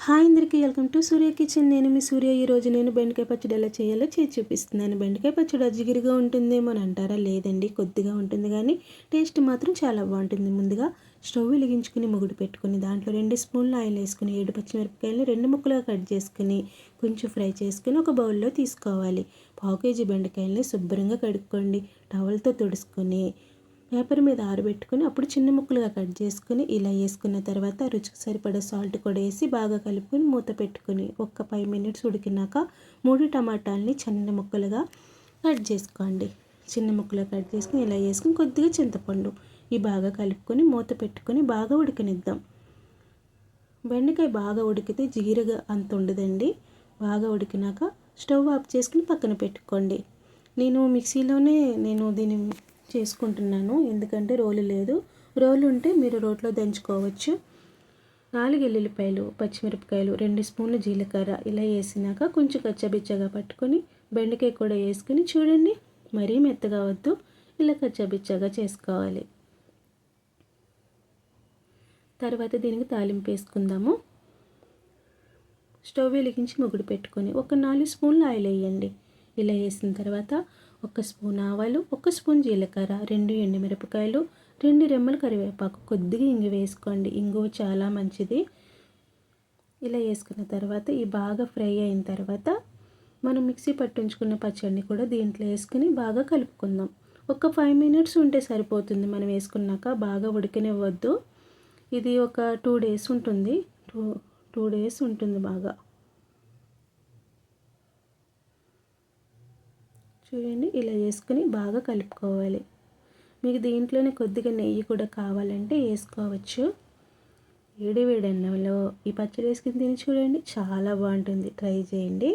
Hi అందరికీ welcome to Surya kitchen. నేను మీ సూర్య. ఈరోజు నేను బెండకాయ పచ్చడి ఎలా చేయాలో చేసి చూపిస్తున్నాను. బెండకాయ పచ్చడి అజిగిరిగా ఉంటుందేమో అని అంటారా? లేదండి, కొద్దిగా ఉంటుంది, కానీ టేస్ట్ మాత్రం చాలా బాగుంటుంది. ముందుగా స్టవ్ వెలిగించుకుని ముగుడు పెట్టుకుని దాంట్లో 2 స్పూన్లు ఆయిల్ వేసుకుని 7 పచ్చిమిరపకాయలు 2 ముక్కలుగా కట్ చేసుకుని కొంచెం ఫ్రై చేసుకుని ఒక బౌల్లో తీసుకోవాలి. 1/2 కేజీ బెండకాయలని శుభ్రంగా కడుక్కోండి. టవల్తో తుడుచుకొని పేపర్ మీద ఆరబెట్టుకొని అప్పుడు చిన్న ముక్కలుగా కట్ చేసుకుని ఇలా వేసుకున్న తర్వాత రుచికి సరిపడా సాల్ట్ కూడా వేసి బాగా కలుపుకొని మూత పెట్టుకొని ఒక 5 మినిట్స్ ఉడికినాక 3 టమాటాలని చిన్న ముక్కలుగా కట్ చేసుకోండి. చిన్న ముక్కలుగా కట్ చేసుకుని ఇలా వేసుకుని కొద్దిగా చింతపండు ఈ బాగా కలుపుకొని మూత పెట్టుకొని బాగా ఉడకనిద్దాం. బెండకాయ బాగా ఉడికితే జిగిరగా అంత ఉండదండి. బాగా ఉడికినాక స్టవ్ ఆఫ్ చేసుకుని పక్కన పెట్టుకోండి. నేను మిక్సీలోనే దీన్ని చేసుకుంటున్నాను, ఎందుకంటే రోలు లేదు. రోలు ఉంటే మీరు రోట్లో దంచుకోవచ్చు. 4 ఎల్లుల్లిపాయలు, పచ్చిమిరపకాయలు, 2 స్పూన్లు జీలకర్ర ఇలా వేసినాక కొంచెం కచ్చబిచ్చగా పట్టుకొని బెండకాయ కూడా వేసుకుని చూడండి, మరీ మెత్తగా వద్దు, ఇలా కచ్చబిచ్చగా చేసుకోవాలి. తర్వాత దీనికి తాలింపు వేసుకుందాము. స్టవ్ వెలిగించి ముగుడు పెట్టుకొని ఒక 4 స్పూన్లు ఆయిల్ వేయండి. ఇలా వేసిన తర్వాత 1 స్పూన్ ఆవాలు, 1 స్పూన్ జీలకర్ర, 2 ఎండుమిరపకాయలు, 2 రెమ్మలు కరివేపాకు, కొద్దిగా ఇంగు వేసుకోండి. ఇంగు చాలా మంచిది. ఇలా వేసుకున్న తర్వాత ఈ బాగా ఫ్రై అయిన తర్వాత మనం మిక్సీ పట్టించుకున్న పచ్చడిని కూడా దీంట్లో వేసుకుని బాగా కలుపుకుందాం. ఒక 5 మినిట్స్ ఉంటే సరిపోతుంది. మనం వేసుకున్నాక బాగా ఉడికనివ్వద్దు. ఇది ఒక 2 డేస్ ఉంటుంది. 2 డేస్ ఉంటుంది బాగా. చూడండి, ఇలా వేసుకుని బాగా కలుపుకోవాలి. మీకు దీంట్లోనే కొద్దిగా నెయ్యి కూడా కావాలంటే వేసుకోవచ్చు. వేడి వేడి అన్నంలో ఈ పచ్చడి వేసుకుని తిని చూడండి, చాలా బాగుంటుంది. ట్రై చేయండి.